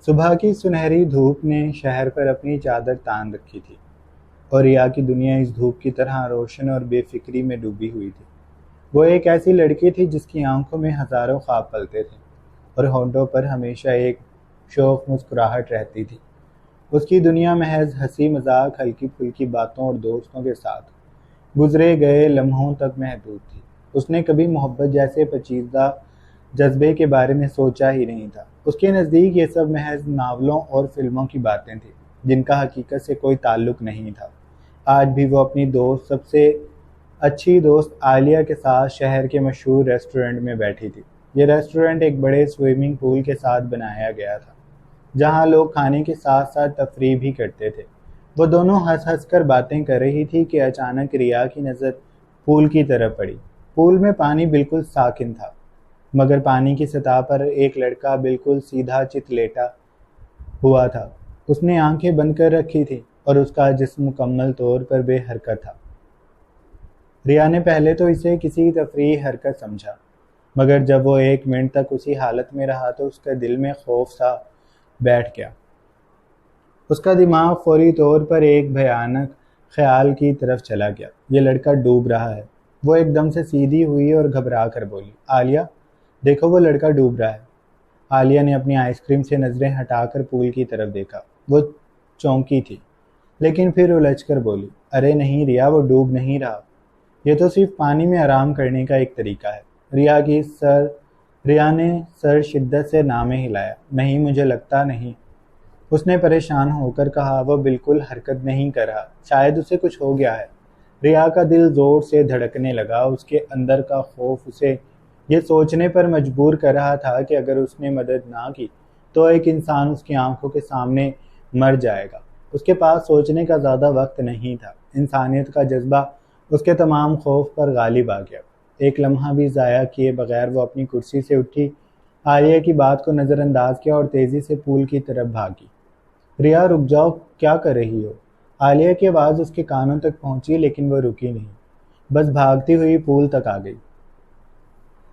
सुबह की सुनहरी धूप ने शहर पर अपनी चादर तान रखी थी और रिया की दुनिया इस धूप की तरह रोशन और बेफिक्री में डूबी हुई थी। वो एक ऐसी लड़की थी जिसकी आंखों में हजारों ख्वाब पलते थे और होंठों पर हमेशा एक शौक मुस्कुराहट रहती थी। उसकी दुनिया महज हंसी मजाक हल्की फुल्की बातों और दोस्तों के साथ गुजरे गए लम्हों तक महदूद थी। उसने कभी मोहब्बत जैसे पेचीदा जज्बे के बारे में सोचा ही नहीं था। उसके नज़दीक ये सब महज नावलों और फिल्मों की बातें थी जिनका हकीकत से कोई ताल्लुक नहीं था। आज भी वो अपनी दोस्त सबसे अच्छी दोस्त आलिया के साथ शहर के मशहूर रेस्टोरेंट में बैठी थी। ये रेस्टोरेंट एक बड़े स्विमिंग पूल के साथ बनाया गया था जहाँ लोग खाने के साथ साथ तफरीह भी करते थे। वो दोनों हंस हंस कर बातें कर रही थी कि अचानक रिया की नज़र पूल की तरफ पड़ी। पूल में पानी बिल्कुल साकिन था, मगर पानी की सतह पर एक लड़का बिल्कुल सीधा चित लेटा हुआ था। उसने आंखें बंद कर रखी थी और उसका जिस्म मुकम्मल तौर पर बेहरकत था। रिया ने पहले तो इसे किसी तफरीही हरकत समझा, मगर जब वो 1 मिनट तक उसी हालत में रहा तो उसके दिल में खौफ सा बैठ गया। उसका दिमाग फौरी तौर पर एक भयानक ख्याल की तरफ चला गया। ये लड़का डूब रहा है। वो एकदम से सीधी हुई और घबरा कर बोली, आलिया, देखो वो लड़का डूब रहा है। आलिया ने अपनी आइसक्रीम से नज़रें हटाकर पूल की तरफ देखा। वो चौंकी थी, लेकिन फिर उलझकर बोली, अरे नहीं रिया, वो डूब नहीं रहा। ये तो सिर्फ पानी में आराम करने का एक तरीका है। रिया ने सर शिद्दत से नामे हिलाया। नहीं, मुझे लगता नहीं। उसने परेशान होकर कहा, वो बिल्कुल हरकत नहीं कर रहा, शायद उसे कुछ हो गया है। रिया का दिल जोर से धड़कने लगा। उसके अंदर का खौफ उसे ये सोचने पर मजबूर कर रहा था कि अगर उसने मदद ना की तो एक इंसान उसकी आंखों के सामने मर जाएगा। उसके पास सोचने का ज़्यादा वक्त नहीं था। इंसानियत का जज्बा उसके तमाम खौफ पर गालिब आ गया। एक लम्हा भी ज़ाया किए बगैर वो अपनी कुर्सी से उठी, आलिया की बात को नज़रअंदाज किया और तेज़ी से पूल की तरफ भागी। रिया, रुक जाओ, क्या कर रही हो? आलिया की आवाज़ उसके कानों तक पहुंची, लेकिन वह रुकी नहीं, बस भागती हुई पूल तक आ गई।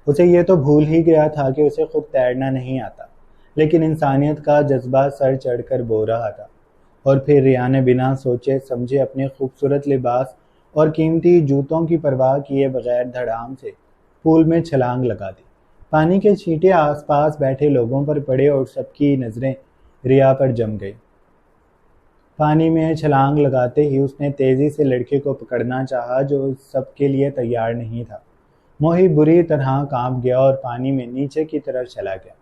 उसे ये तो भूल ही गया था कि उसे खुद तैरना नहीं आता, लेकिन इंसानियत का जज्बा सर चढ़कर बो रहा था। और फिर रिया ने बिना सोचे समझे अपने खूबसूरत लिबास और कीमती जूतों की परवाह किए बगैर धड़ाम से पूल में छलांग लगा दी। पानी के छींटे आसपास बैठे लोगों पर पड़े और सबकी नज़रें रिया पर जम गई। पानी में छलांग लगाते ही उसने तेजी से लड़के को पकड़ना चाहा जो सबके लिए तैयार नहीं था। मोहित बुरी तरह कांप गया और पानी में नीचे की तरफ चला गया।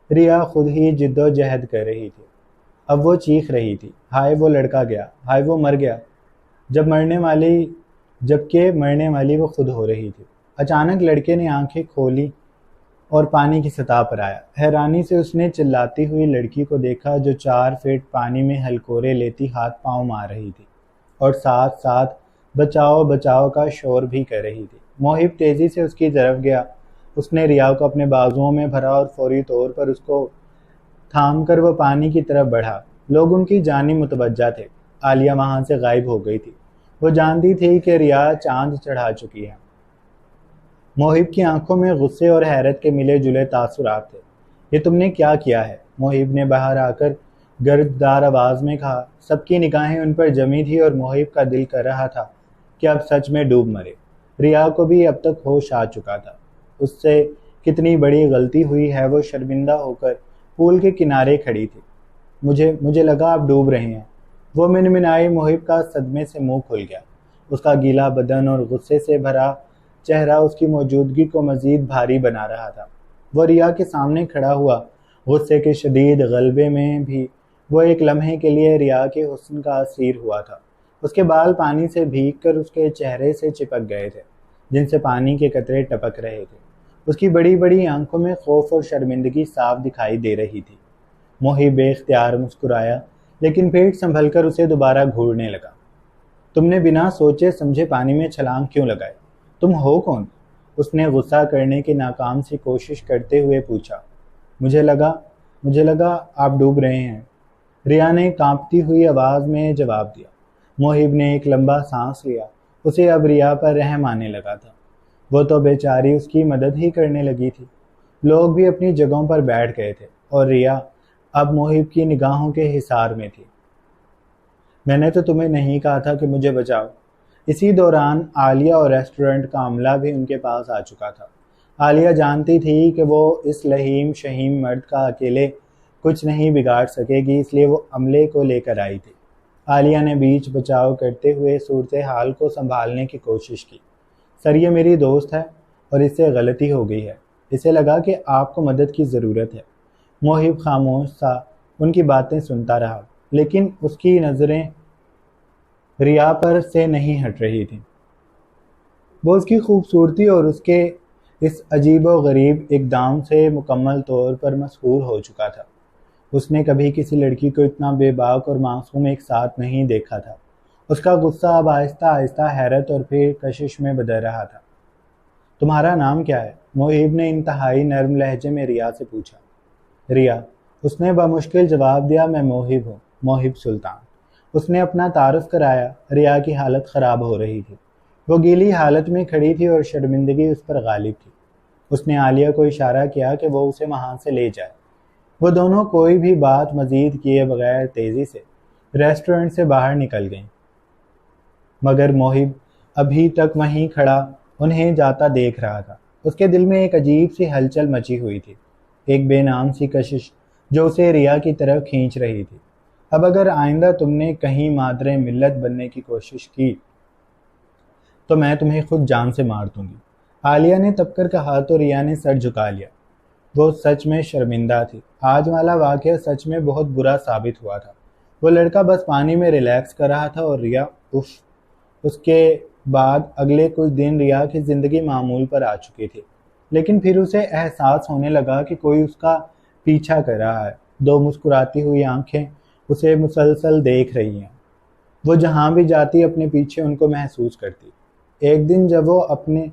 रिया खुद ही जिद्दोजहद कर रही थी। अब वो चीख रही थी, हाय वो लड़का गया, हाय वो मर गया। जबकि मरने वाली वो खुद हो रही थी। अचानक लड़के ने आंखें खोली और पानी की सतह पर आया। हैरानी से उसने चिल्लाती हुई लड़की को देखा जो 4 फीट पानी में हलकोरे लेती हाथ पांव मार रही थी और साथ साथ बचाओ बचाओ का शोर भी कर रही थी। मोहिब तेजी से उसकी तरफ गया। उसने रिया को अपने बाजुओं में भरा और फौरी तौर पर उसको थाम कर वह पानी की तरफ बढ़ा। लोग उनकी जानी मुतवज्जा थे। आलिया वहां से गायब हो गई थी। वो जानती थी कि रिया चांद चढ़ा चुकी है। मोहिब की आंखों में गुस्से और हैरत के मिले जुले तासुरात थे। ये तुमने क्या किया है? मोहिब ने बाहर आकर गर्जदार आवाज में कहा। सबकी निगाहें उन पर जमी थी और मोहिब का दिल कर रहा था कि अब सच में डूब मरे। रिया को भी अब तक होश आ चुका था। उससे कितनी बड़ी गलती हुई है। वो शर्मिंदा होकर पूल के किनारे खड़ी थी। मुझे लगा आप डूब रहे हैं, वो मिनमिनाई। मोहिब का सदमे से मुंह खुल गया। उसका गीला बदन और गुस्से से भरा चेहरा उसकी मौजूदगी को मजीद भारी बना रहा था। वो रिया के सामने खड़ा हुआ। गुस्से के शदीद गलबे में भी वो एक लम्हे के लिए रिया के हुस्न का असीर हुआ था। उसके बाल पानी से भीगकर उसके चेहरे से चिपक गए थे, जिनसे पानी के कतरे टपक रहे थे। उसकी बड़ी बड़ी आंखों में खौफ और शर्मिंदगी साफ दिखाई दे रही थी। मोही बेख्तियार मुस्कुराया, लेकिन पेट संभलकर उसे दोबारा घूरने लगा। तुमने बिना सोचे समझे पानी में छलांग क्यों लगाई? तुम हो कौन? उसने गुस्सा करने की नाकाम सी कोशिश करते हुए पूछा। मुझे लगा मुझे लगा आप डूब रहे हैं, रिया ने कांपती हुई आवाज में जवाब दिया। मोहिब ने एक लंबा सांस लिया। उसे अब रिया पर रहम आने लगा था। वो तो बेचारी उसकी मदद ही करने लगी थी। लोग भी अपनी जगहों पर बैठ गए थे और रिया अब मोहिब की निगाहों के हिसार में थी। मैंने तो तुम्हें नहीं कहा था कि मुझे बचाओ। इसी दौरान आलिया और रेस्टोरेंट का अमला भी उनके पास आ चुका था। आलिया जानती थी कि वो इस लहीम शहीम मर्द का अकेले कुछ नहीं बिगाड़ सकेगी, इसलिए वो अमले को लेकर आई थी। आलिया ने बीच बचाव करते हुए सूरत हाल को संभालने की कोशिश की। सर, ये मेरी दोस्त है और इससे गलती हो गई है। इसे लगा कि आपको मदद की ज़रूरत है। मोहिब खामोश सा उनकी बातें सुनता रहा, लेकिन उसकी नज़रें रिया पर से नहीं हट रही थी। वो उसकी खूबसूरती और उसके इस अजीबो गरीब इक़दाम से मुकम्मल तौर पर मसहूर हो चुका था। उसने कभी किसी लड़की को इतना बेबाक और मासूम एक साथ नहीं देखा था। उसका गुस्सा अब आहिस्ता आहिस्ता हैरत और फिर कशिश में बदल रहा था। तुम्हारा नाम क्या है? मोहिब ने इंतहाई नर्म लहजे में रिया से पूछा। रिया, उसने बमुश्किल जवाब दिया। मैं मोहिब हूँ, मोहिब सुल्तान। उसने अपना तारुफ कराया। रिया की हालत ख़राब हो रही थी। वो गीली हालत में खड़ी थी और शर्मिंदगी उस पर गालिब थी। उसने आलिया को इशारा किया कि वो उसे वहाँ से ले जाए। वो दोनों कोई भी बात मजीद किए बगैर तेज़ी से रेस्टोरेंट से बाहर निकल गईं, मगर मोहिब अभी तक वहीं खड़ा उन्हें जाता देख रहा था। उसके दिल में एक अजीब सी हलचल मची हुई थी, एक बेनाम सी कशिश जो उसे रिया की तरफ खींच रही थी। अब अगर आइंदा तुमने कहीं मादरे मिल्लत बनने की कोशिश की तो मैं तुम्हें खुद जान से मार दूंगी। आलिया ने तबकर कहा तो रिया ने सर झुका लिया। वो सच में शर्मिंदा थी। आज वाला वाक़या सच में बहुत बुरा साबित हुआ था। वो लड़का बस पानी में रिलैक्स कर रहा था और रिया उफ। उसके बाद अगले कुछ दिन रिया की ज़िंदगी मामूल पर आ चुकी थी, लेकिन फिर उसे एहसास होने लगा कि कोई उसका पीछा कर रहा है। दो मुस्कुराती हुई आंखें उसे मुसलसल देख रही हैं। वो जहाँ भी जाती अपने पीछे उनको महसूस करती। एक दिन जब वो अपने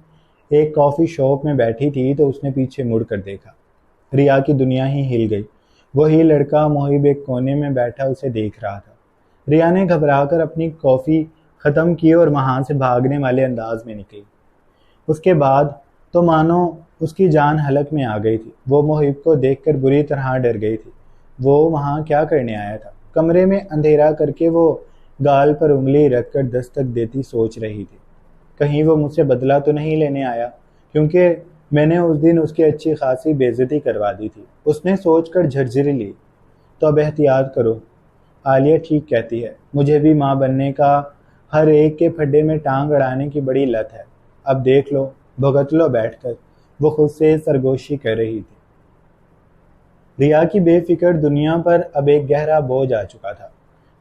एक कॉफ़ी शॉप में बैठी थी तो उसने पीछे मुड़ कर देखा। रिया की दुनिया ही हिल गई। वही लड़का मोहिब एक कोने में बैठा उसे देख रहा था। रिया ने घबराकर अपनी कॉफ़ी ख़त्म की और वहाँ से भागने वाले अंदाज में निकली। उसके बाद तो मानो उसकी जान हलक में आ गई थी। वो मोहिब को देखकर बुरी तरह डर गई थी। वो वहाँ क्या करने आया था? कमरे में अंधेरा करके वो गाल पर उंगली रखकर दस्तक देती सोच रही थी, कहीं वो मुझसे बदला तो नहीं लेने आया, क्योंकि मैंने उस दिन उसकी अच्छी खासी बेइज्जती करवा दी थी। उसने सोचकर झरझरी ली। तो अब एहतियात करो। आलिया ठीक कहती है। मुझे भी माँ बनने का हर एक के फड्डे में टांग अड़ाने की बड़ी लत है। अब देख लो, भुगत लो बैठकर। वो खुद से सरगोशी कर रही थी। रिया की बेफिक्र दुनिया पर अब एक गहरा बोझ आ चुका था।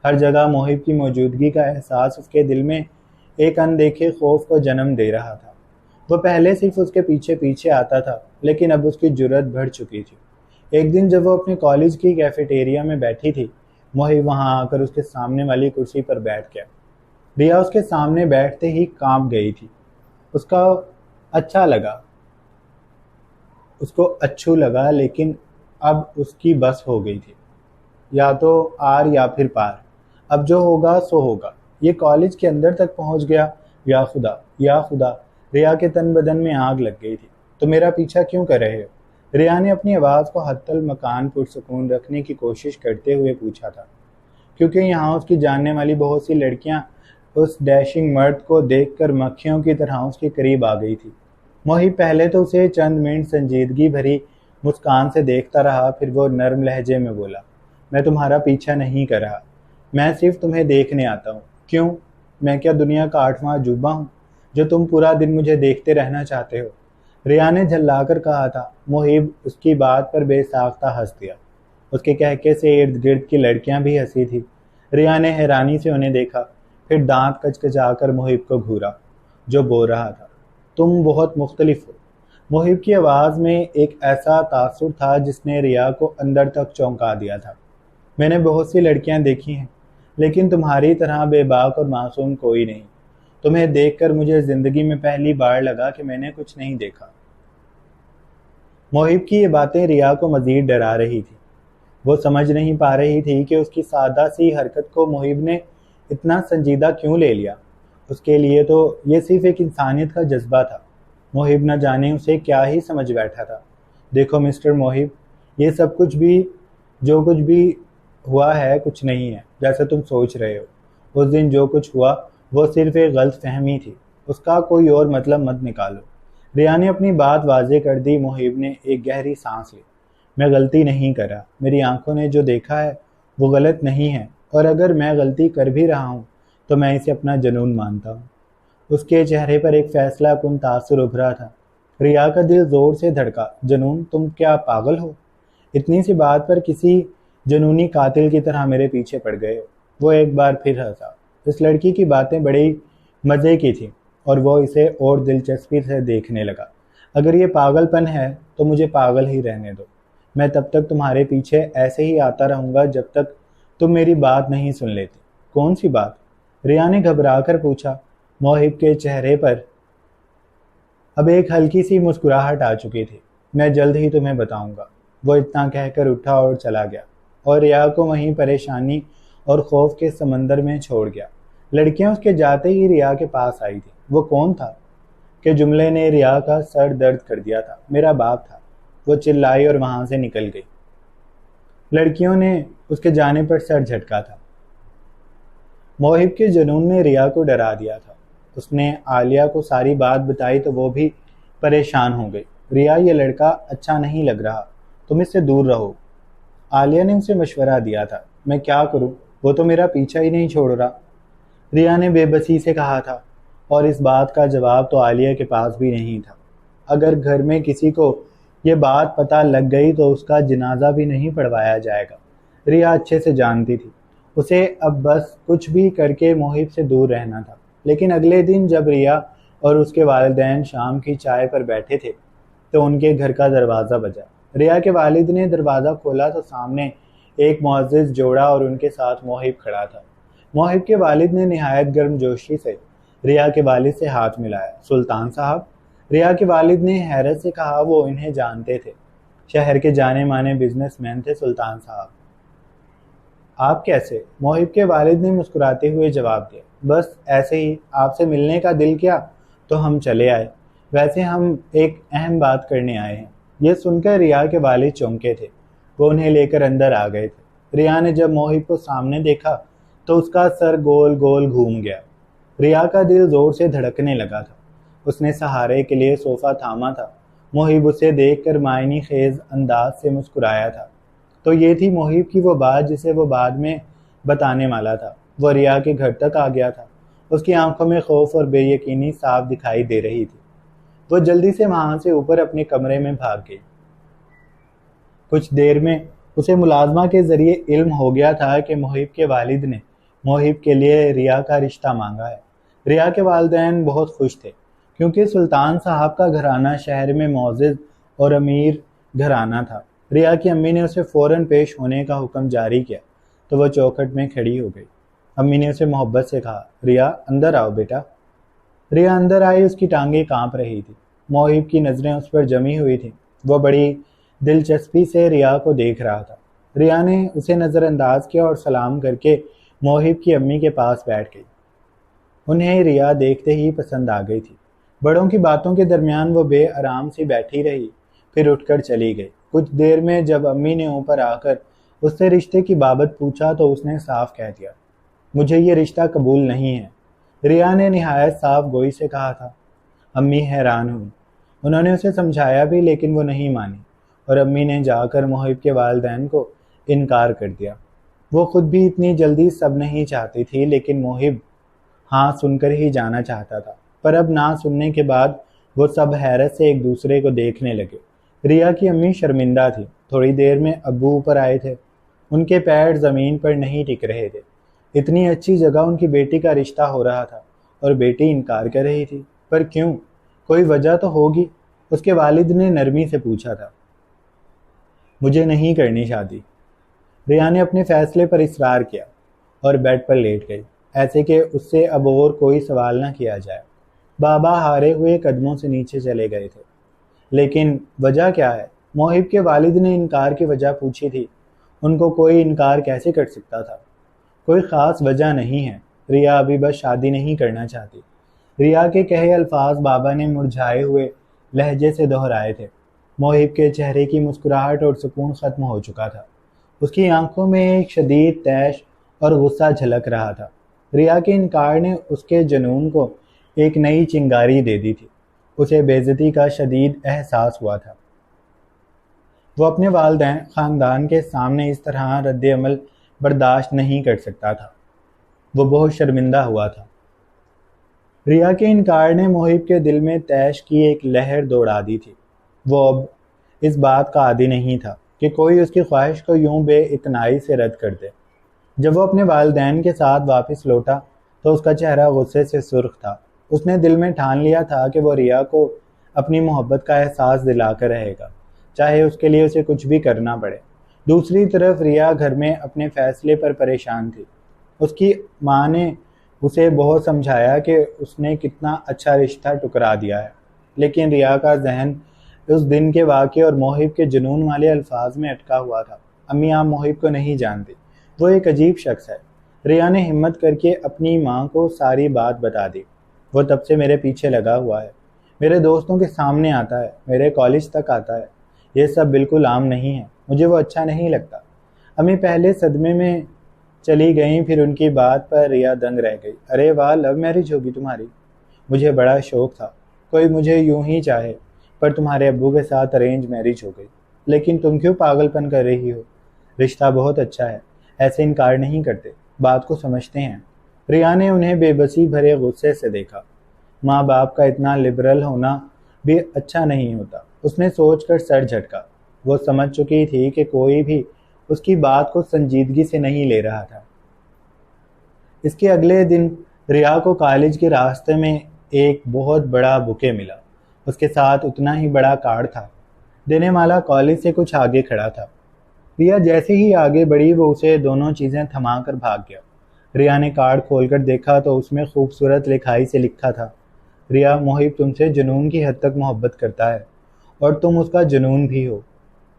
हर जगह मोहिब की मौजूदगी का एहसास उसके दिल में एक अनदेखे खौफ को जन्म दे रहा था। वो पहले सिर्फ उसके पीछे पीछे आता था, लेकिन अब उसकी जुर्रत बढ़ चुकी थी। एक दिन जब वो अपने कॉलेज की कैफेटेरिया में बैठी थी, मोहिब वहां आकर उसके सामने वाली कुर्सी पर बैठ गया। रिया उसके सामने बैठते ही कांप गई थी। उसका अच्छा लगा उसको अच्छू लगा, लेकिन अब उसकी बस हो गई थी। या तो आर या फिर पार। अब जो होगा सो होगा। ये कॉलेज के अंदर तक पहुंच गया। या खुदा, या खुदा। रिया के तन बदन में आग लग गई थी। तो मेरा पीछा क्यों कर रहे हो? रिया ने अपनी आवाज़ को हत्तल मकान पुरसुकून रखने की कोशिश करते हुए पूछा था, क्योंकि यहाँ उसकी जानने वाली बहुत सी लड़कियां उस डैशिंग मर्द को देखकर मक्खियों की तरह उसके करीब आ गई थी। मोहिब पहले तो उसे चंद मिनट संजीदगी भरी मुस्कान से देखता रहा, फिर वो नर्म लहजे में बोला, मैं तुम्हारा पीछा नहीं कर रहा, मैं सिर्फ तुम्हें देखने आता हूँ। क्यों? मैं क्या दुनिया का 8वां अजूबा हूँ जो तुम पूरा दिन मुझे देखते रहना चाहते हो? रिया ने झल्लाकर कहा था। मोहिब उसकी बात पर बेसाख्ता हंस दिया। उसके कहके से इर्द गिर्द की लड़कियां भी हंसी थी। रिया ने हैरानी से उन्हें देखा, फिर दांत कचकचाकर मोहिब को घूरा, जो बोल रहा था, तुम बहुत मुख्तलिफ हो। मोहिब की आवाज़ में एक ऐसा तासुर था जिसने रिया को अंदर तक चौंका दिया था। मैंने बहुत सी लड़कियां देखी हैं, लेकिन तुम्हारी तरह बेबाक और मासूम कोई नहीं। तुम्हें देखकर मुझे ज़िंदगी में पहली बार लगा कि मैंने कुछ नहीं देखा। मोहिब की ये बातें रिया को मज़ीद डरा रही थी। वो समझ नहीं पा रही थी कि उसकी सादा सी हरकत को मोहिब ने इतना संजीदा क्यों ले लिया। उसके लिए तो ये सिर्फ एक इंसानियत का जज्बा था। मोहिब न जाने उसे क्या ही समझ बैठा था। देखो मिस्टर मोहिब, ये सब कुछ भी जो कुछ भी हुआ है कुछ नहीं है जैसा तुम सोच रहे हो। उस दिन जो कुछ हुआ वो सिर्फ एक गलत फहमी थी, उसका कोई और मतलब मत निकालो। रिया ने अपनी बात वाजे कर दी। मुहिब ने एक गहरी सांस ली। मैं गलती नहीं कर रहा, मेरी आंखों ने जो देखा है वो गलत नहीं है, और अगर मैं गलती कर भी रहा हूँ तो मैं इसे अपना जुनून मानता हूँ। उसके चेहरे पर एक फैसला कुन तासुर उभरा था। रिया का दिल जोर से धड़का। जुनून? तुम क्या पागल हो? इतनी सी बात पर किसी जुनूनी कातिल की तरह मेरे पीछे पड़ गए हो। वो एक बार फिर हंसा। इस लड़की की बातें बड़ी मज़े की थी और वो इसे और दिलचस्पी से देखने लगा। अगर ये पागलपन है तो मुझे पागल ही रहने दो। मैं तब तक तुम्हारे पीछे ऐसे ही आता रहूंगा जब तक तुम मेरी बात नहीं सुन लेती। कौन सी बात? रिया ने घबरा कर पूछा। मोहिब के चेहरे पर अब एक हल्की सी मुस्कुराहट आ चुकी थी। मैं जल्द ही तुम्हें बताऊंगा। वो इतना कहकर उठा और चला गया और रिया को वहीं परेशानी और खौफ के समंदर में छोड़ गया। लड़कियां उसके जाते ही रिया के पास आई थी। वो कौन था कि जुमले ने रिया का सर दर्द कर दिया था। मेरा बाप था। वो चिल्लाई और वहां से निकल गई। लड़कियों ने उसके जाने पर सर झटका था। मोहिब के जुनून ने रिया को डरा दिया था। उसने आलिया को सारी बात बताई तो वो भी परेशान हो गई। रिया, ये लड़का अच्छा नहीं लग रहा, तुम इससे दूर रहो। आलिया ने उसे मशवरा दिया था। मैं क्या करूं, वो तो मेरा पीछा ही नहीं छोड़ रहा, रिया ने बेबसी से कहा था। और इस बात का जवाब तो आलिया के पास भी नहीं था। अगर घर में किसी को ये बात पता लग गई तो उसका जनाजा भी नहीं पढ़वाया जाएगा। रिया अच्छे से जानती थी उसे अब बस कुछ भी करके मोहिब से दूर रहना था। लेकिन अगले दिन जब रिया और उसके वालिदैन शाम की चाय पर बैठे थे तो उनके घर का दरवाज़ा बजा। रिया के वालिद ने दरवाज़ा खोला तो सामने एक मुअज़्ज़िज़ जोड़ा और उनके साथ मोहिब खड़ा था। मोहिब के वालिद ने निहायत गर्मजोशी से रिया के वालिद से हाथ मिलाया। सुल्तान साहब? रिया के वालिद ने हैरत से कहा। वो इन्हें जानते थे, शहर के जाने माने बिजनेसमैन थे सुल्तान साहब। आप कैसे? मोहिब के वालिद ने मुस्कुराते हुए जवाब दिया। बस ऐसे ही, आपसे मिलने का दिल किया तो हम चले आए। वैसे हम एक अहम बात करने आए हैं। यह सुनकर रिया के वालिद चौंके थे। वो उन्हें लेकर अंदर आ गए थे। रिया ने जब मोहिब को सामने देखा तो उसका सर गोल गोल घूम गया। रिया का दिल जोर से धड़कने लगा था। उसने सहारे के लिए सोफा थामा था। मोहिब उसे देखकर मायनी खेज अंदाज से मुस्कुराया था। तो ये थी मोहिब की वो बात जिसे वो बाद में बताने वाला था। वो रिया के घर तक आ गया था। उसकी आंखों में खौफ और बेयकीनी साफ दिखाई दे रही थी। वो जल्दी से वहां से ऊपर अपने कमरे में भाग गई। कुछ देर में उसे मुलाजमा के जरिए इल्म हो गया था कि मोहिब के वालिद ने मोहिब के लिए रिया का रिश्ता मांगा है। रिया के वालिदैन बहुत खुश थे क्योंकि सुल्तान साहब का घराना शहर में मोअज़्ज़िज़ और अमीर घराना था। रिया की अम्मी ने उसे फौरन पेश होने का हुक्म जारी किया तो वह चौखट में खड़ी हो गई। अम्मी ने उसे मोहब्बत से कहा, रिया अंदर आओ बेटा। रिया अंदर आई। उसकी टांगें कांप रही थी। मोहिब की नज़रें उस पर जमी हुई थीं। वह बड़ी दिलचस्पी से रिया को देख रहा था। रिया ने उसे नज़रअंदाज किया और सलाम करके मोहिब की अम्मी के पास बैठ गई। उन्हें रिया देखते ही पसंद आ गई थी। बड़ों की बातों के दरमियान वो बेआराम सी बैठी रही, फिर उठकर चली गई। कुछ देर में जब अम्मी ने ऊपर आकर उससे रिश्ते की बाबत पूछा तो उसने साफ कह दिया, मुझे ये रिश्ता कबूल नहीं है। रिया ने निहायत साफ गोई से कहा था। अम्मी हैरान हुई। उन्होंने उसे समझाया भी लेकिन वो नहीं मानी और अम्मी ने जाकर मोहिब के वालिदैन को इनकार कर दिया। वो खुद भी इतनी जल्दी सब नहीं चाहती थी लेकिन मोहिब हाँ सुनकर ही जाना चाहता था। पर अब ना सुनने के बाद वो सब हैरत से एक दूसरे को देखने लगे। रिया की अम्मी शर्मिंदा थी। थोड़ी देर में अब्बू ऊपर आए थे। उनके पैर ज़मीन पर नहीं टिक रहे थे। इतनी अच्छी जगह उनकी बेटी का रिश्ता हो रहा था और बेटी इनकार कर रही थी। पर क्यों? कोई वजह तो होगी। उसके वालिद ने नरमी से पूछा था। मुझे नहीं करनी शादी। रिया ने अपने फैसले पर इसरार किया और बेड पर लेट गई, ऐसे कि उससे अब और कोई सवाल न किया जाए। बाबा हारे हुए कदमों से नीचे चले गए थे। लेकिन वजह क्या है? मोहिब के वालिद ने इनकार की वजह पूछी थी। उनको कोई इनकार कैसे कर सकता था? कोई ख़ास वजह नहीं है। रिया अभी बस शादी नहीं करना चाहती। रिया के कहे अल्फाज बाबा ने मुरझाए हुए लहजे से दोहराए थे। मोहिब के चेहरे की मुस्कुराहट और सुकून ख़त्म हो चुका था। उसकी आंखों में एक शदीद तैश और गुस्सा झलक रहा था। रिया के इनकार ने उसके जुनून को एक नई चिंगारी दे दी थी। उसे बेइज्जती का शदीद एहसास हुआ था। वो अपने वालिदैन ख़ानदान के सामने इस तरह रद्द-ए-अमल बर्दाश्त नहीं कर सकता था। वो बहुत शर्मिंदा हुआ था। रिया के इनकार ने मोहिब के दिल में तैश की एक लहर दौड़ा दी थी। वो अब इस बात का आदी नहीं था कि कोई उसकी ख्वाहिश को यूं बेइतनाई से रद्द कर दे। जब वो अपने वालिदैन के साथ वापस लौटा तो उसका चेहरा गुस्से से सुर्ख था। उसने दिल में ठान लिया था कि वो रिया को अपनी मोहब्बत का एहसास दिलाकर रहेगा, चाहे उसके लिए उसे कुछ भी करना पड़े। दूसरी तरफ रिया घर में अपने फैसले पर परेशान थी। उसकी माँ ने उसे बहुत समझाया कि उसने कितना अच्छा रिश्ता ठुकरा दिया है, लेकिन रिया का जहन उस दिन के वाक़े और मोहिब के जुनून वाले अल्फाज में अटका हुआ था। अम्मी आप मोहिब को नहीं जानती, वो एक अजीब शख्स है। रिया ने हिम्मत करके अपनी माँ को सारी बात बता दी। वो तब से मेरे पीछे लगा हुआ है, मेरे दोस्तों के सामने आता है, मेरे कॉलेज तक आता है। ये सब बिल्कुल आम नहीं है, मुझे वो अच्छा नहीं लगता। अम्मी पहले सदमे में चली गईं, फिर उनकी बात पर रिया दंग रह गई। अरे वाह, लव मैरिज होगी तुम्हारी? मुझे बड़ा शौक था कोई मुझे यूं ही चाहे, पर तुम्हारे अब्बू के साथ अरेंज मैरिज हो गई। लेकिन तुम क्यों पागलपन कर रही हो? रिश्ता बहुत अच्छा है, ऐसे इनकार नहीं करते, बात को समझते हैं। रिया ने उन्हें बेबसी भरे गुस्से से देखा। माँ बाप का इतना लिबरल होना भी अच्छा नहीं होता। उसने सोचकर सर झटका। वो समझ चुकी थी कि कोई भी उसकी बात को संजीदगी से नहीं ले रहा था। इसके अगले दिन रिया को कॉलेज के रास्ते में एक बहुत बड़ा बुके मिला। उसके साथ उतना ही बड़ा कार्ड था। देने वाला कॉलेज से कुछ आगे खड़ा था। रिया जैसे ही आगे बढ़ी वो उसे दोनों चीज़ें थमा कर भाग गया। रिया ने कार्ड खोलकर देखा तो उसमें खूबसूरत लिखाई से लिखा था, रिया, मोहिब तुमसे जुनून की हद तक मोहब्बत करता है और तुम उसका जुनून भी हो।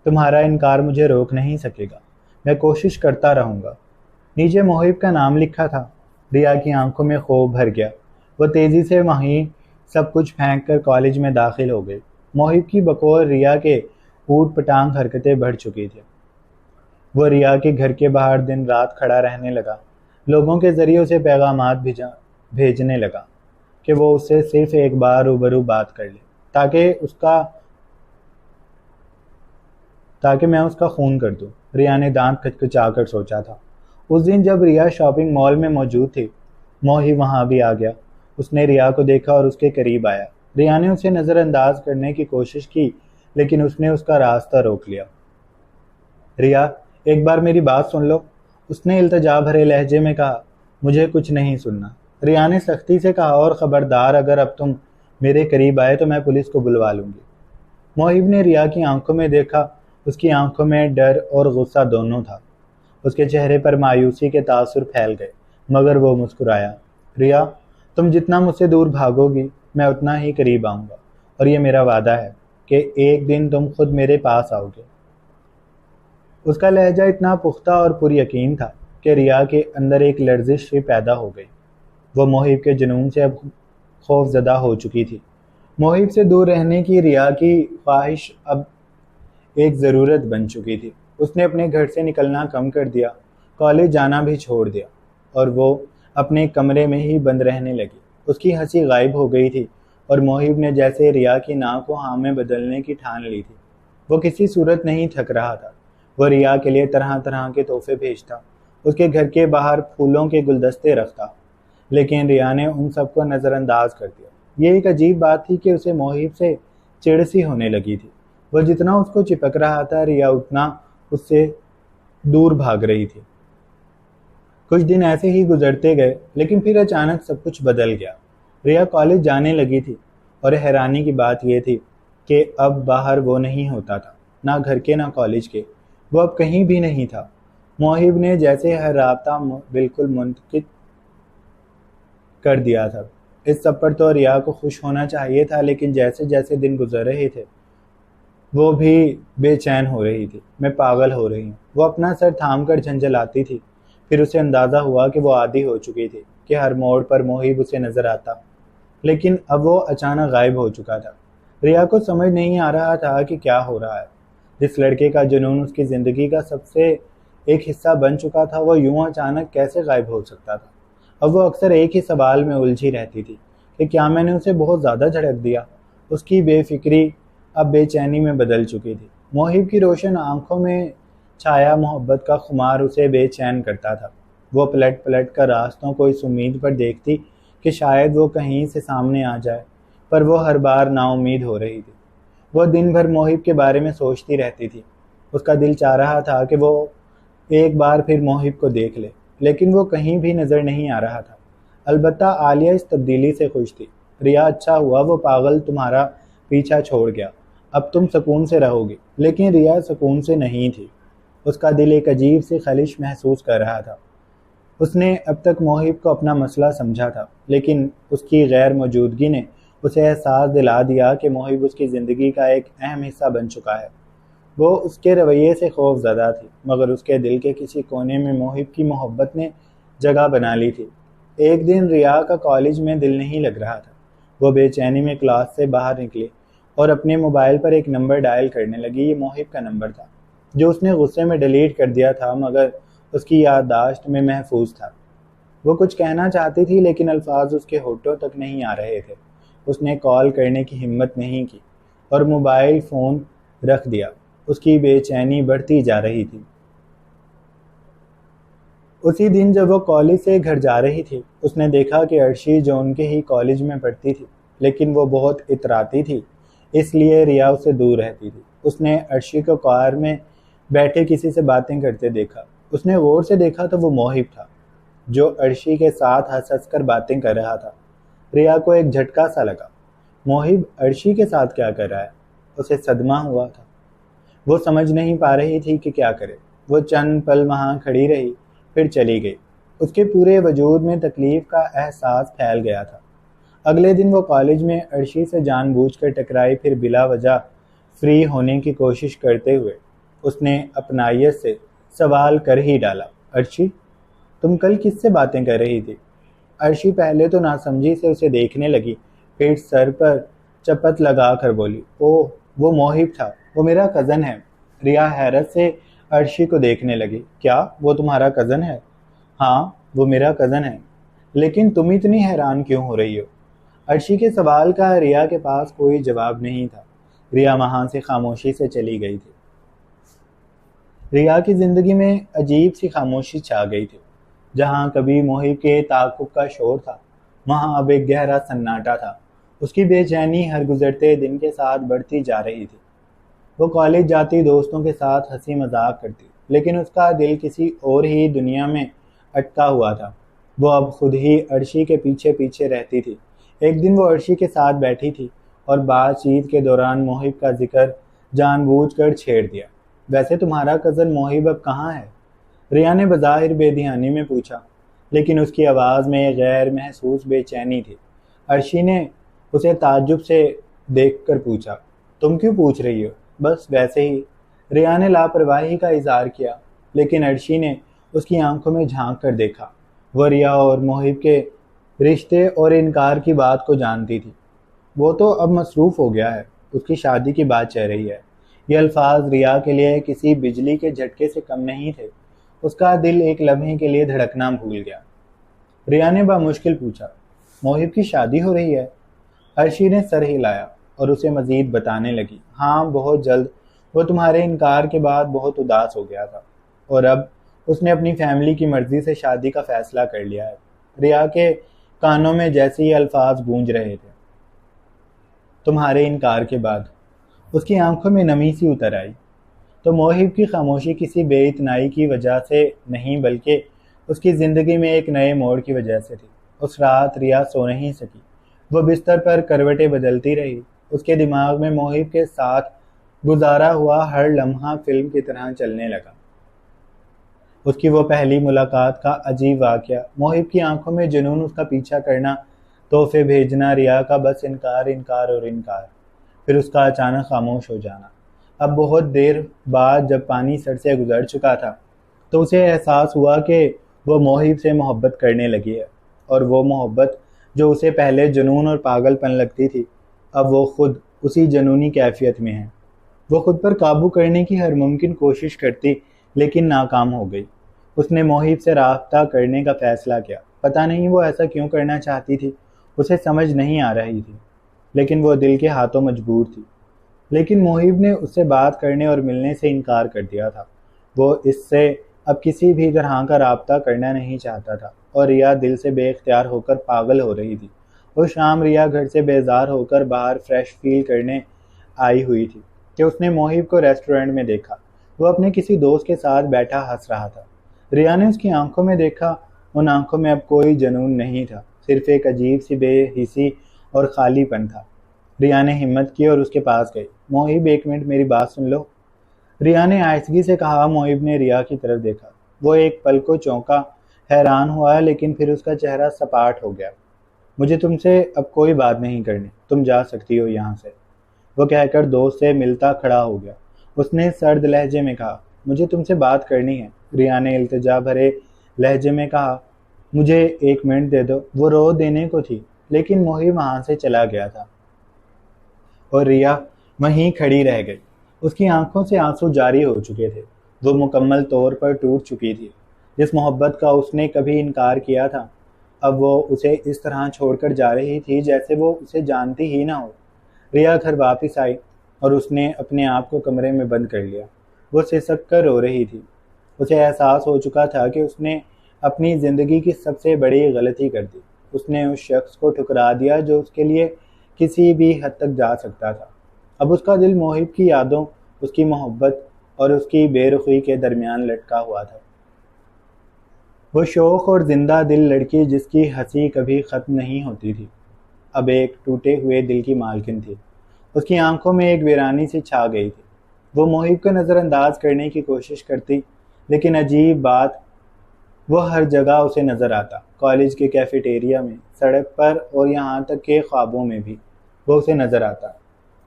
तुम्हारा इनकार मुझे रोक नहीं सकेगा, मैं कोशिश करता रहूँगा। नीचे मोहिब का नाम लिखा था। रिया की आंखों में खौफ भर गया। वो तेज़ी से वहीं सब कुछ फेंक कर कॉलेज में दाखिल हो गई। मोहिब की बकौल रिया के ऊट पटांग हरकतें बढ़ चुकी थी। वो रिया के घर के बाहर दिन रात खड़ा रहने लगा। लोगों के जरिए उसे पैगामात भेजने लगा कि वो उससे सिर्फ एक बार रूबरू बात कर ले, ताकि मैं उसका खून कर दूं। रिया ने दांत खचखचाकर सोचा था। उस दिन जब रिया शॉपिंग मॉल में मौजूद थी, मोहिब वहां भी आ गया। उसने रिया को देखा और उसके करीब आया। रिया ने उसे नज़रअंदाज करने की कोशिश की, लेकिन उसने उसका रास्ता रोक लिया। रिया, एक बार मेरी बात सुन लो, उसने इल्तजा भरे लहजे में कहा। मुझे कुछ नहीं सुनना, रिया ने सख्ती से कहा, और ख़बरदार अगर अब तुम मेरे करीब आए तो मैं पुलिस को बुलवा लूँगी। मोहिब ने रिया की आंखों में देखा। उसकी आंखों में डर और गुस्सा दोनों था। उसके चेहरे पर मायूसी के तासुर फैल गए, मगर वो मुस्कुराया। रिया, तुम जितना मुझसे दूर भागोगी मैं उतना ही करीब आऊँगा, और ये मेरा वादा है कि एक दिन तुम खुद मेरे पास आओगे। उसका लहजा इतना पुख्ता और पुरयकीन था कि रिया के अंदर एक लर्जिश सी पैदा हो गई। वो मोहिब के जुनून से अब खौफजदा हो चुकी थी। मोहिब से दूर रहने की रिया की ख्वाहिश अब एक ज़रूरत बन चुकी थी। उसने अपने घर से निकलना कम कर दिया, कॉलेज जाना भी छोड़ दिया, और वो अपने कमरे में ही बंद रहने लगी। उसकी हंसी गायब हो गई थी, और मोहिब ने जैसे रिया की ना को हाँ में बदलने की ठान ली थी। वो किसी सूरत नहीं थक रहा था। वो रिया के लिए तरह तरह के तोहफे भेजता, उसके घर के बाहर फूलों के गुलदस्ते रखता, लेकिन रिया ने उन सबको नज़रअंदाज कर दिया। ये एक अजीब बात थी कि उसे मोहिब से चिढ़ सी होने लगी थी। वह जितना उसको चिपक रहा था, रिया उतना उससे दूर भाग रही थी। कुछ दिन ऐसे ही गुजरते गए, लेकिन फिर अचानक सब कुछ बदल गया। रिया कॉलेज जाने लगी थी, और हैरानी की बात यह थी कि अब बाहर वो नहीं होता था, ना घर के ना कॉलेज के। वो अब कहीं भी नहीं था। मोहिब ने जैसे हर राब्ता बिल्कुल मुनक़िद कर दिया था। इस सब पर तो रिया को खुश होना चाहिए था, लेकिन जैसे जैसे दिन गुजर रहे थे वो भी बेचैन हो रही थी। मैं पागल हो रही हूँ, वो अपना सर थाम कर झंझलाती थी। फिर उसे अंदाज़ा हुआ कि वो आदी हो चुकी थी कि हर मोड़ पर मोहिब उसे नज़र आता, लेकिन अब वो अचानक गायब हो चुका था। रिया को समझ नहीं आ रहा था कि क्या हो रहा है। जिस लड़के का जुनून उसकी ज़िंदगी का सबसे एक हिस्सा बन चुका था, वो यूं अचानक कैसे गायब हो सकता था। अब वो अक्सर एक ही सवाल में उलझी रहती थी कि क्या मैंने उसे बहुत ज़्यादा झड़क दिया। उसकी बेफिक्री अब बेचैनी में बदल चुकी थी। मोहिब की रोशन आंखों में छाया मोहब्बत का खुमार उसे बेचैन करता था। वो पलट पलट कर रास्तों को इस उम्मीद पर देखती कि शायद वो कहीं से सामने आ जाए, पर वो हर बार नाउम्मीद हो रही थी। वो दिन भर मोहिब के बारे में सोचती रहती थी। उसका दिल चाह रहा था कि वो एक बार फिर मोहिब को देख ले, लेकिन वो कहीं भी नज़र नहीं आ रहा था। अलबत्ता आलिया इस तब्दीली से खुश थी। रिया, अच्छा हुआ वो पागल तुम्हारा पीछा छोड़ गया, अब तुम सुकून से रहोगी। लेकिन रिया सुकून से नहीं थी। उसका दिल एक अजीब सी खलिश महसूस कर रहा था। उसने अब तक मोहिब को अपना मसला समझा था, लेकिन उसकी गैर मौजूदगी ने उसे एहसास दिला दिया कि मोहिब उसकी ज़िंदगी का एक अहम हिस्सा बन चुका है। वो उसके रवैये से खौफज़दा थी, मगर उसके दिल के किसी कोने में मोहिब की मोहब्बत ने जगह बना ली थी। एक दिन रिया का कॉलेज में दिल नहीं लग रहा था। वो बेचैनी में क्लास से बाहर निकली और अपने मोबाइल पर एक नंबर डायल करने लगी। ये मोहिब का नंबर था, जो उसने गुस्से में डिलीट कर दिया था, मगर उसकी याददाश्त में महफूज था। वो कुछ कहना चाहती थी, लेकिन अल्फाज उसके होठों तक नहीं आ रहे थे। उसने कॉल करने की हिम्मत नहीं की और मोबाइल फ़ोन रख दिया। उसकी बेचैनी बढ़ती जा रही थी। उसी दिन जब वो कॉलेज से घर जा रही थी, उसने देखा कि अर्शी, जो उनके ही कॉलेज में पढ़ती थी, लेकिन वो बहुत इतराती थी, इसलिए रिया उससे दूर रहती थी। उसने अर्शी को कार में बैठे किसी से बातें करते देखा। उसने गौर से देखा तो वो मोहिब था, जो अर्शी के साथ हंस हंस कर बातें कर रहा था। रिया को एक झटका सा लगा। मोहिब अर्शी के साथ क्या कर रहा है? उसे सदमा हुआ था। वो समझ नहीं पा रही थी कि क्या करे। वो चंद पल वहाँ खड़ी रही, फिर चली गई। उसके पूरे वजूद में तकलीफ का एहसास फैल गया था। अगले दिन वो कॉलेज में अर्शी से जानबूझकर टकराई, फिर बिला वजह फ्री होने की कोशिश करते हुए उसने अपनायत से सवाल कर ही डाला, अर्शी, तुम कल किससे बातें कर रही थी? अर्शी पहले तो नासमझी से उसे देखने लगी, फिर सर पर चपत लगा कर बोली, ओह, वो मोहिब था, वो मेरा कज़न है। रिया हैरत से अर्शी को देखने लगी। क्या वो तुम्हारा कज़न है? हाँ, वो मेरा कज़न है। लेकिन तुम इतनी हैरान क्यों हो रही हो? अर्शी के सवाल का रिया के पास कोई जवाब नहीं था। रिया वहाँ से खामोशी से चली गई थी। रिया की ज़िंदगी में अजीब सी खामोशी छा गई थी। जहाँ कभी मोहिब के ताक़ुब का शोर था, वहाँ अब एक गहरा सन्नाटा था। उसकी बेचैनी हर गुजरते दिन के साथ बढ़ती जा रही थी। वो कॉलेज जाती, दोस्तों के साथ हंसी मजाक करती, लेकिन उसका दिल किसी और ही दुनिया में अटका हुआ था। वो अब खुद ही अर्शी के पीछे पीछे रहती थी। एक दिन वो अर्शी के साथ बैठी थी और बातचीत के दौरान मोहिब का जिक्र जानबूझकर छेड़ दिया। वैसे तुम्हारा कज़न मोहिब अब कहाँ है? रिया ने बज़ाहिर बेध्यानी में पूछा, लेकिन उसकी आवाज़ में गैर महसूस बेचैनी थी। अर्शी ने उसे ताज्जुब से देखकर पूछा, तुम क्यों पूछ रही हो? बस वैसे ही। रिया ने लापरवाही का इजहार किया, लेकिन अर्शी ने उसकी आंखों में झांक कर देखा। वह रिया और मोहिब के रिश्ते और इनकार की बात को जानती थी। वो तो अब मसरूफ़ हो गया है, उसकी शादी की बात चल रही है। ये अल्फाज रिया के लिए किसी बिजली के झटके से कम नहीं थे। उसका दिल एक लम्हे के लिए धड़कना भूल गया। रिया ने बामुश्किल पूछा, मोहिब की शादी हो रही है? अर्शी ने सर हिलाया और उसे मजीद बताने लगी, हाँ, बहुत जल्द। वो तुम्हारे इनकार के बाद बहुत उदास हो गया था और अब उसने अपनी फैमिली की मर्जी से शादी का फैसला कर लिया है। रिया के कानों में जैसे ही अल्फाज गूंज रहे थे, तुम्हारे इनकार के बाद, उसकी आंखों में नमी सी उतर आई। तो मोहिब की खामोशी किसी बेइतनाई की वजह से नहीं, बल्कि उसकी ज़िंदगी में एक नए मोड़ की वजह से थी। उस रात रिया सो नहीं सकी। वो बिस्तर पर करवटें बदलती रही। उसके दिमाग में मोहिब के साथ गुजारा हुआ हर लम्हा फिल्म की तरह चलने लगा। उसकी वो पहली मुलाकात का अजीब वाक़या, मोहिब की आंखों में जुनून, उसका पीछा करना, तोहफे भेजना, रिया का बस इनकार, इनकार और इनकार, फिर उसका अचानक खामोश हो जाना। अब बहुत देर बाद जब पानी सर से गुजर चुका था, तो उसे एहसास हुआ कि वो मोहिब से मोहब्बत करने लगी है, और वो मोहब्बत जो उसे पहले जुनून और पागलपन लगती थी, अब वो खुद उसी जुनूनी कैफियत में है। वो खुद पर काबू करने की हर मुमकिन कोशिश करती, लेकिन नाकाम हो गई। उसने मोहिब से राब्ता करने का फैसला किया। पता नहीं वो ऐसा क्यों करना चाहती थी, उसे समझ नहीं आ रही थी, लेकिन वो दिल के हाथों मजबूर थी। लेकिन मोहिब ने उससे बात करने और मिलने से इनकार कर दिया था। वो इससे अब किसी भी तरह का राब्ता करना नहीं चाहता था और रिया दिल से बेख्तियार होकर पागल हो रही थी। उस शाम रिया घर से बेजार होकर बाहर फ्रेश फील करने आई हुई थी कि उसने मोहिब को रेस्टोरेंट में देखा। वो अपने किसी दोस्त के साथ बैठा हंस रहा था। रिया ने उसकी आंखों में देखा। उन आंखों में अब कोई जुनून नहीं था, सिर्फ एक अजीब सी बेहिसी और खालीपन था। रिया ने हिम्मत की और उसके पास गई। मोहिब, एक मिनट मेरी बात सुन लो, रिया ने आहिस्तगी से कहा। मोहिब ने रिया की तरफ देखा। वो एक पल को चौंका, हैरान हुआ, लेकिन फिर उसका चेहरा सपाट हो गया। मुझे तुमसे अब कोई बात नहीं करनी, तुम जा सकती हो यहाँ से, वो कहकर दोस्त से मिलता खड़ा हो गया। उसने सर्द लहजे में कहा, मुझे तुमसे बात करनी है। रिया ने इल्तिजा भरे लहजे में कहा, मुझे 1 मिनट दे दो। वो रो देने को थी, लेकिन मोहिब वहां से चला गया था और रिया वहीं खड़ी रह गई। उसकी आंखों से आंसू जारी हो चुके थे। वो मुकम्मल तौर पर टूट चुकी थी। जिस मोहब्बत का उसने कभी इनकार किया था, अब वो उसे इस तरह छोड़कर जा रही थी जैसे वो उसे जानती ही ना हो। रिया घर वापस आई और उसने अपने आप को कमरे में बंद कर लिया। वो सिसक कर रो रही थी। उसे एहसास हो चुका था कि उसने अपनी ज़िंदगी की सबसे बड़ी गलती कर दी। उसने उस शख्स को ठुकरा दिया जो उसके लिए किसी भी हद तक जा सकता था। अब उसका दिल मोहिब की यादों, उसकी मोहब्बत और उसकी बेरुखी के दरमियान लटका हुआ था। वो शौक और जिंदा दिल लड़की जिसकी हंसी कभी ख़त्म नहीं होती थी, अब एक टूटे हुए दिल की मालकिन थी। उसकी आंखों में एक वीरानी सी छा गई थी। वो मोहिब को नज़रअंदाज करने की कोशिश करती, लेकिन अजीब बात, वो हर जगह उसे नज़र आता। कॉलेज के कैफेटेरिया में, सड़क पर और यहाँ तक के ख्वाबों में भी वो उसे नज़र आता।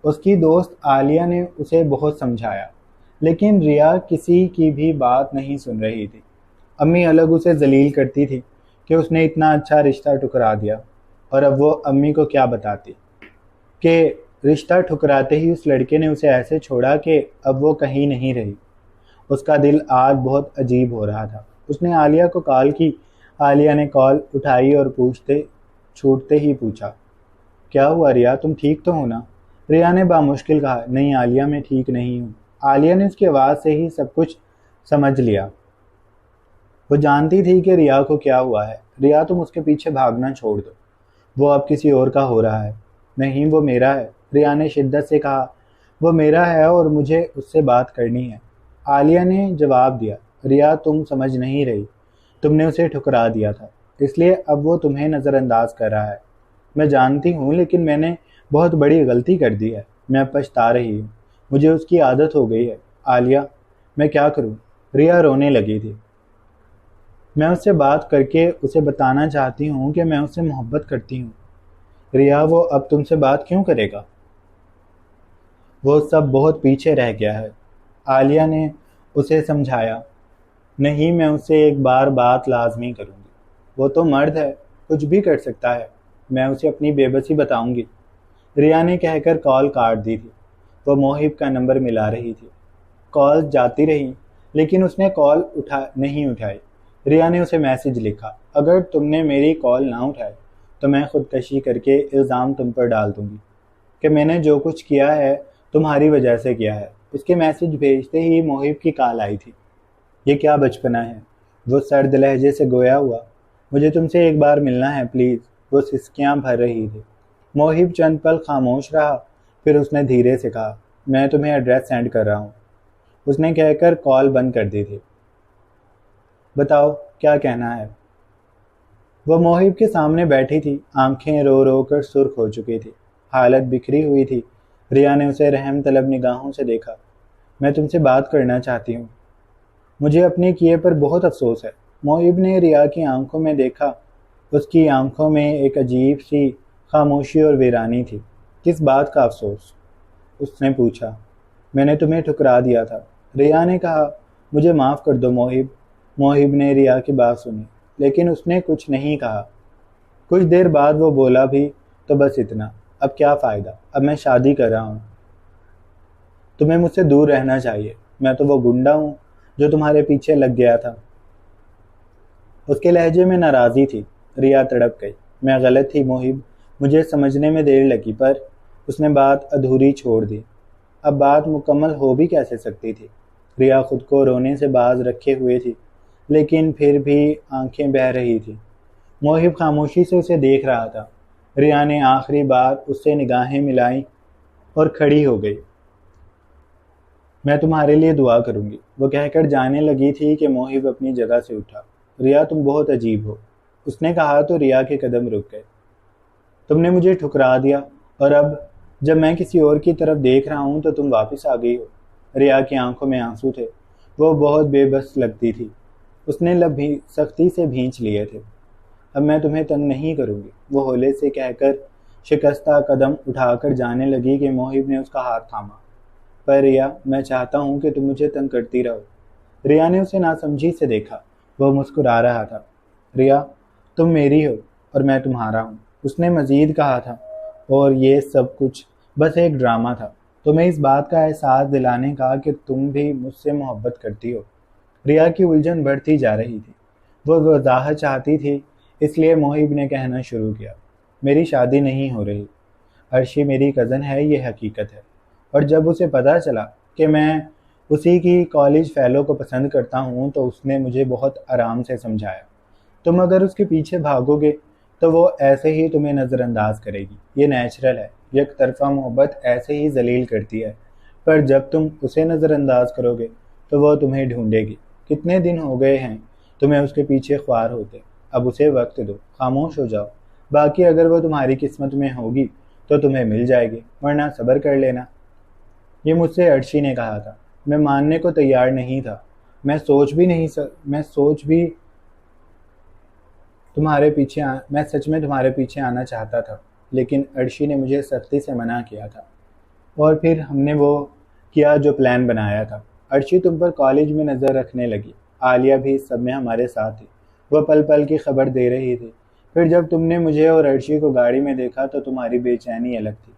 उसकी दोस्त आलिया ने उसे बहुत समझाया, लेकिन रिया किसी की भी बात नहीं सुन रही थी। अम्मी अलग उसे जलील करती थी कि उसने इतना अच्छा रिश्ता ठुकरा दिया, और अब वो अम्मी को क्या बताती कि रिश्ता ठुकराते ही उस लड़के ने उसे ऐसे छोड़ा कि अब वो कहीं नहीं रही। उसका दिल आज बहुत अजीब हो रहा था। उसने आलिया को कॉल की। आलिया ने कॉल उठाई और पूछते छूटते ही पूछा, क्या हुआ रिया, तुम ठीक तो हो ना? रिया ने बामुश्किल कहा, नहीं आलिया, मैं ठीक नहीं हूँ। आलिया ने उसकी आवाज़ से ही सब कुछ समझ लिया। वो जानती थी कि रिया को क्या हुआ है। रिया, तुम उसके पीछे भागना छोड़ दो, वो अब किसी और का हो रहा है। नहीं, वो मेरा है, रिया ने शिद्दत से कहा। वो मेरा है और मुझे उससे बात करनी है, आलिया ने जवाब दिया। रिया, तुम समझ नहीं रही, तुमने उसे ठुकरा दिया था, इसलिए अब वो तुम्हें नज़रअंदाज कर रहा है। मैं जानती हूँ, लेकिन मैंने बहुत बड़ी गलती कर दी है। मैं पछता रही हूँ, मुझे उसकी आदत हो गई है। आलिया, मैं क्या करूँ? रिया रोने लगी थी। मैं उससे बात करके उसे बताना चाहती हूँ कि मैं उससे मोहब्बत करती हूँ। रिया, वो अब तुमसे बात क्यों करेगा? वो सब बहुत पीछे रह गया है, आलिया ने उसे समझाया। नहीं, मैं उससे एक बार बात लाजमी करूँगी। वो तो मर्द है, कुछ भी कर सकता है। मैं उसे अपनी बेबसी बताऊँगी, रिया ने कहकर कॉल काट दी थी। वो मोहिब का नंबर मिला रही थी। कॉल जाती रही, लेकिन उसने कॉल नहीं उठाई। रिया ने उसे मैसेज लिखा, अगर तुमने मेरी कॉल ना उठाई तो मैं खुदकशी करके इल्ज़ाम तुम पर डाल दूंगी कि मैंने जो कुछ किया है तुम्हारी वजह से किया है। उसके मैसेज भेजते ही मोहिब की कॉल आई थी। ये क्या बचपना है, वो सर्द लहजे से गोया हुआ। मुझे तुमसे एक बार मिलना है प्लीज़, वो सिसकियाँ भर रही थी। मोहिब चंद पल खामोश रहा, फिर उसने धीरे से कहा, मैं तुम्हें एड्रेस सेंड कर रहा हूँ। उसने कहकर कॉल बंद कर दी थी। बताओ क्या कहना है? वह मोहिब के सामने बैठी थी, आंखें रो रो कर सुर्ख हो चुकी थी, हालत बिखरी हुई थी। रिया ने उसे रहम तलब निगाहों से देखा। मैं तुमसे बात करना चाहती हूँ, मुझे अपने किए पर बहुत अफसोस है। मोहिब ने रिया की आंखों में देखा। उसकी आंखों में एक अजीब सी खामोशी और वीरानी थी। किस बात का अफसोस? उसने पूछा। मैंने तुम्हें ठुकरा दिया था, रिया ने कहा। मुझे माफ़ कर दो मोहिब। मोहिब ने रिया की बात सुनी, लेकिन उसने कुछ नहीं कहा। कुछ देर बाद वो बोला भी, तो बस इतना, अब क्या फ़ायदा, अब मैं शादी कर रहा हूँ। तुम्हें मुझसे दूर रहना चाहिए, मैं तो वो गुंडा हूँ जो तुम्हारे पीछे लग गया था। उसके लहजे में नाराज़ी थी। रिया तड़प गई। मैं गलत थी मोहिब, मुझे समझने में देर लगी, पर उसने बात अधूरी छोड़ दी। अब बात मुकम्मल हो भी कैसे सकती थी। रिया खुद को रोने से बाज रखे हुए थी, लेकिन फिर भी आंखें बह रही थी। मोहिब खामोशी से उसे देख रहा था। रिया ने आखिरी बार उससे निगाहें मिलाई और खड़ी हो गई। मैं तुम्हारे लिए दुआ करूंगी, वो कहकर जाने लगी थी कि मोहिब अपनी जगह से उठा। रिया, तुम बहुत अजीब हो, उसने कहा तो रिया के कदम रुक गए। तुमने मुझे ठुकरा दिया, और अब जब मैं किसी और की तरफ देख रहा हूं तो तुम वापस आ गई हो। रिया की आंखों में आंसू थे। वो बहुत बेबस लगती थी। उसने लब भी सख्ती से भींच लिए थे। अब मैं तुम्हें तंग नहीं करूंगी, वो होले से कहकर शिकस्ता कदम उठाकर जाने लगी कि मोहिब ने उसका हाथ थामा। पर रिया, मैं चाहता हूं कि तुम मुझे तंग करती रहो। रिया ने उसे नासमझी से देखा। वह मुस्कुरा रहा था। रिया, तुम मेरी हो और मैं तुम्हारा हूँ, उसने मजीद कहा था। और ये सब कुछ बस एक ड्रामा था, तुम्हें इस बात का एहसास दिलाने का कि तुम भी मुझसे मोहब्बत करती हो। रिया की उलझन बढ़ती जा रही थी। वो वजाहत चाहती थी, इसलिए मोहिब ने कहना शुरू किया। मेरी शादी नहीं हो रही। अर्शी मेरी कज़न है, ये हकीकत है। और जब उसे पता चला कि मैं उसी की कॉलेज फ़ेलो को पसंद करता हूँ तो उसने मुझे बहुत आराम से समझाया, तुम अगर उसके पीछे भागोगे तो वो ऐसे ही तुम्हें नज़रअंदाज करेगी। ये नेचुरल है, एक तरफा मोहब्बत ऐसे ही जलील करती है। पर जब तुम उसे नज़रअंदाज करोगे तो वो तुम्हें ढूंढेगी। कितने दिन हो गए हैं तुम्हें उसके पीछे ख्वार होते। अब उसे वक्त दो, खामोश हो जाओ। बाकी अगर वो तुम्हारी किस्मत में होगी तो तुम्हें मिल जाएगी, वरना सब्र कर लेना। ये मुझसे अर्शी ने कहा था। मैं मानने को तैयार नहीं था। मैं सोच भी मैं सच में तुम्हारे पीछे आना चाहता था, लेकिन अर्शी ने मुझे सख्ती से मना किया था। और फिर हमने वो किया जो प्लान बनाया था। अर्शी तुम पर कॉलेज में नज़र रखने लगी। आलिया भी इस सब में हमारे साथ थी। वह पल पल की खबर दे रही थी। फिर जब तुमने मुझे और अर्शी को गाड़ी में देखा तो तुम्हारी बेचैनी अलग थी।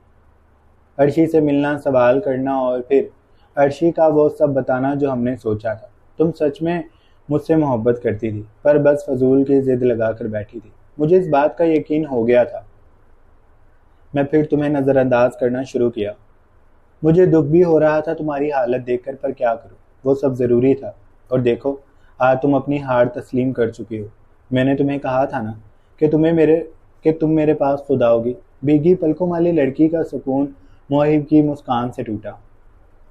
अर्शी से मिलना, सवाल करना और फिर अर्शी का वो सब बताना जो हमने सोचा था। तुम सच में मुझसे मोहब्बत करती थी, पर बस फजूल की जिद लगाकर बैठी थी। मुझे इस बात का यकीन हो गया था। मैं फिर तुम्हें नज़रअंदाज करना शुरू किया। मुझे दुख भी हो रहा था तुम्हारी हालत देखकर, पर क्या करूं, वो सब ज़रूरी था। और देखो, आज तुम अपनी हार तस्लीम कर चुकी हो। मैंने तुम्हें कहा था ना कि तुम मेरे पास खुद आओगी। भीगी पलकों वाली लड़की का सुकून मोहिब की मुस्कान से टूटा,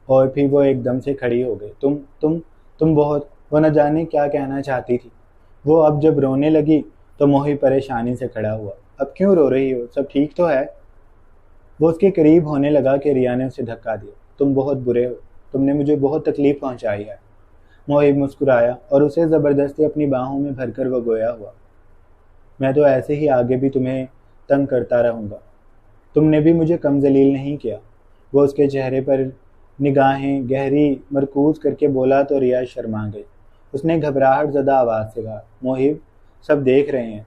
और फिर वो एकदम से खड़ी हो गई। तुम बहुत, वो न जाने क्या कहना चाहती थी। वो अब जब रोने लगी तो मोहिब परेशानी से खड़ा हुआ। अब क्यों रो रही हो, सब ठीक तो है। वो उसके करीब होने लगा कि रिया ने उसे धक्का दिया। तुम बहुत बुरे हो, तुमने मुझे बहुत तकलीफ पहुंचाई है। मोहिब मुस्कुराया और उसे ज़बरदस्ती अपनी बाहों में भरकर वो गोया हुआ। मैं तो ऐसे ही आगे भी तुम्हें तंग करता रहूँगा, तुमने भी मुझे कम जलील नहीं किया। वो उसके चेहरे पर निगाहें गहरी मरकूज करके बोला तो रिया शर्मा गई। उसने घबराहट ज़दा आवाज़ से कहा, मोहिब, सब देख रहे हैं।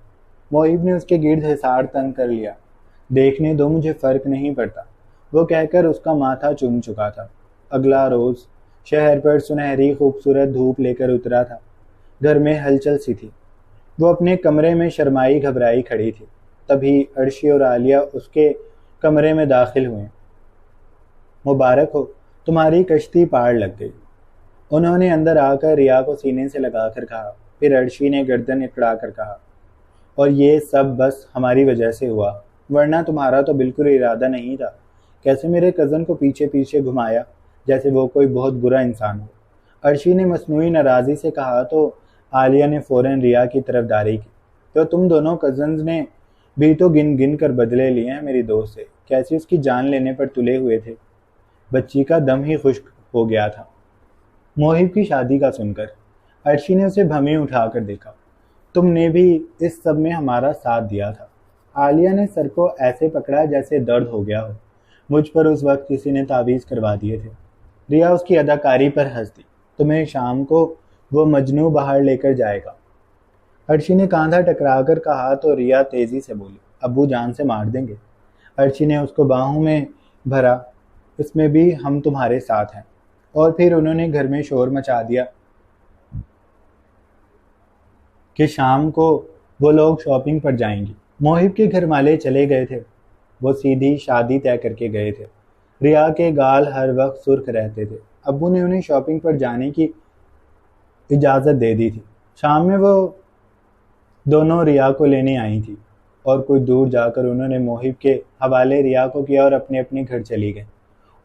मोहिब ने उसके गिर्द हिसार तंग कर लिया। देखने दो, मुझे फ़र्क नहीं पड़ता, वो कहकर उसका माथा चूम चुका था। अगला रोज़ शहर पर सुनहरी खूबसूरत धूप लेकर उतरा था। घर में हलचल सी थी। वो अपने कमरे में शर्माई घबराई खड़ी थी। तभी अर्शी और आलिया उसके कमरे में दाखिल हुए। मुबारक हो, तुम्हारी कश्ती पार लग गई, उन्होंने अंदर आकर रिया को सीने से लगाकर कहा। फिर अर्शी ने गर्दन इकड़ा कर कहा, और ये सब बस हमारी वजह से हुआ, वरना तुम्हारा तो बिल्कुल इरादा नहीं था। कैसे मेरे कज़न को पीछे पीछे घुमाया, जैसे वो कोई बहुत बुरा इंसान हो। अर्शी ने मसनूई नाराज़ी से कहा तो आलिया ने फ़ौरन रिया की तरफदारी की। तो तुम दोनों कज़न्स ने भी तो गिन गिन कर बदले लिए हैं मेरी दोस्त से, कैसे उसकी जान लेने पर तुले हुए थे। बच्ची का दम ही खुश्क हो गया था मोहिब की शादी का सुनकर। अर्शी ने उसे भमी उठाकर देखा। तुमने भी इस सब में हमारा साथ दिया था। आलिया ने सर को ऐसे पकड़ा जैसे दर्द हो गया हो। मुझ पर उस वक्त किसी ने तावीज़ करवा दिए थे। रिया उसकी अदाकारी पर हंस दी। तुम्हें शाम को वो मजनू बाहर लेकर जाएगा। अर्शी ने कांधा टकराकर कहा तो रिया तेजी से बोली, अब्बू जान से मार देंगे। अर्शी ने उसको बाहों में भरा, इसमें भी हम तुम्हारे साथ हैं। और फिर उन्होंने घर में शोर मचा दिया। कि शाम को वो लोग शॉपिंग पर जाएंगे। मोहिब के घर वाले चले गए थे। वो सीधी शादी तय करके गए थे। रिया के गाल हर वक्त सुर्ख रहते थे। अब्बू ने उन्हें शॉपिंग पर जाने की इजाज़त दे दी थी। शाम में वो दोनों रिया को लेने आई थी और कुछ दूर जाकर उन्होंने मोहिब के हवाले रिया को किया और अपने अपने घर चली गई।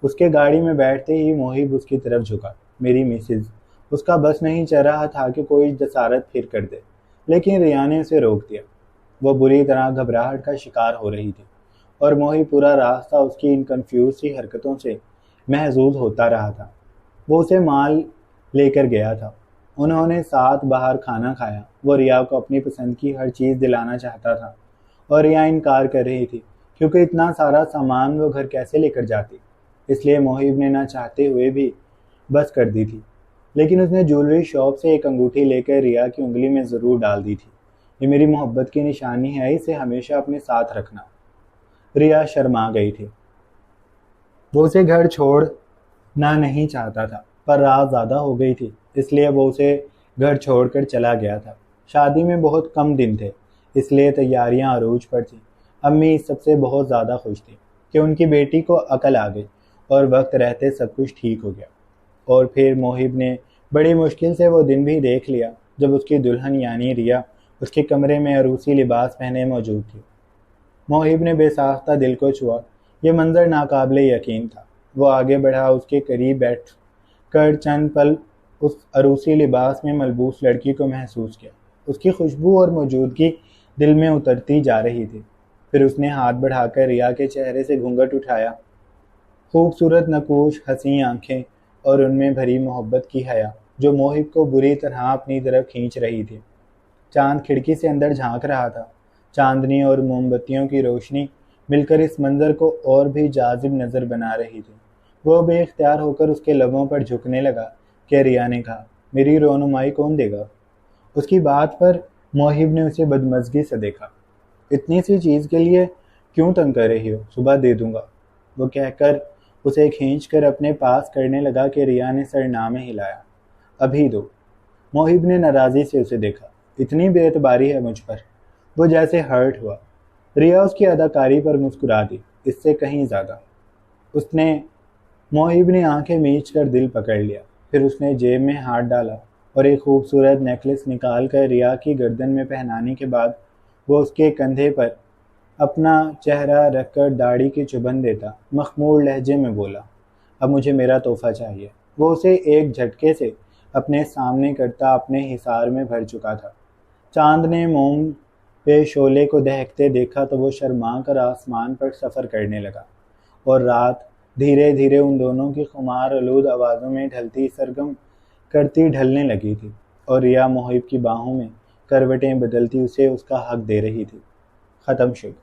उसके गाड़ी में बैठते ही मोहिब उसकी तरफ झुका। मेरी मिसेज। उसका बस नहीं चल रहा था कि कोई जसारत फिर कर दे, लेकिन रिया ने उसे रोक दिया। वो बुरी तरह घबराहट का शिकार हो रही थी और मोहिब पूरा रास्ता उसकी इन कंफ्यूज सी हरकतों से महजूज होता रहा था। वो उसे माल लेकर गया था। उन्होंने साथ बाहर खाना खाया। वो रिया को अपनी पसंद की हर चीज़ दिलाना चाहता था और रिया इनकार कर रही थी, क्योंकि इतना सारा सामान वो घर कैसे लेकर जाती। इसलिए मोहिब ने ना चाहते हुए भी बस कर दी थी। लेकिन उसने ज्वेलरी शॉप से एक अंगूठी लेकर रिया की उंगली में ज़रूर डाल दी थी। ये मेरी मोहब्बत की निशानी है, इसे हमेशा अपने साथ रखना। रिया शर्मा गई थी। वो उसे घर छोड़ना नहीं चाहता था, पर रात ज़्यादा हो गई थी, इसलिए वो उसे घर छोड़कर चला गया था। शादी में बहुत कम दिन थे, इसलिए तैयारियां अरूज पर थीं। अम्मी इस सबसे बहुत ज़्यादा खुश थी कि उनकी बेटी को अकल आ गई और वक्त रहते सब कुछ ठीक हो गया। और फिर मोहिब ने बड़ी मुश्किल से वो दिन भी देख लिया जब उसकी दुल्हन यानी रिया उसके कमरे में अरूसी लिबास पहने मौजूद थी। मोहिब ने बेसाख्ता दिल को छुआ। ये मंजर नाकाबिले यकीन था। वो आगे बढ़ा, उसके करीब बैठ कर चंद पल उस अरूसी लिबास में मलबूस लड़की को महसूस किया। उसकी खुशबू और मौजूदगी दिल में उतरती जा रही थी। फिर उसने हाथ बढ़ाकर रिया के चेहरे से घूंघट उठाया। खूबसूरत नकूश हंसी आंखें और उनमें भरी मोहब्बत की हया जो मोहिब को बुरी तरह अपनी तरफ खींच रही थी। चांद खिड़की से अंदर झांक रहा था। चांदनी और मोमबत्तियों की रोशनी मिलकर इस मंजर को और भी जाजिब नजर बना रही थी। वो बेख्तियार होकर उसके लबों पर झुकने लगा कि रिया ने कहा, मेरी रोनुमाई कौन देगा? उसकी बात पर मोहिब ने उसे बदमज़गी से देखा। इतनी सी चीज़ के लिए क्यों तंग कर रही हो? सुबह दे दूंगा, वो कहकर उसे खींचकर अपने पास करने लगा कि रिया ने सरनामे हिलाया। अभी दो। मोहिब ने नाराज़ी से उसे देखा। इतनी बेएतबारी है मुझ पर? वो जैसे हर्ट हुआ। रिया उसकी अदाकारी पर मुस्कुरा दी, इससे कहीं ज़्यादा। उसने मोहिब ने आंखें मीच कर दिल पकड़ लिया। फिर उसने जेब में हाथ डाला और एक खूबसूरत नेकलेस निकाल कर रिया की गर्दन में पहनाने के बाद वो उसके कंधे पर अपना चेहरा रखकर दाढ़ी की चुभन देता मखमूर लहजे में बोला, अब मुझे मेरा तोहफा चाहिए। वो उसे एक झटके से अपने सामने करता अपने हिसार में भर चुका था। चांद ने मोम पे शोले को दहकते देखा तो वो शर्मा कर आसमान पर सफ़र करने लगा और रात धीरे धीरे उन दोनों की खुमार आलूद आवाज़ों में ढलती सरगम करती ढलने लगी थी और रिया मोहिब की बाहों में करवटें बदलती उसे उसका हक दे रही थी। ख़त्म शुभ।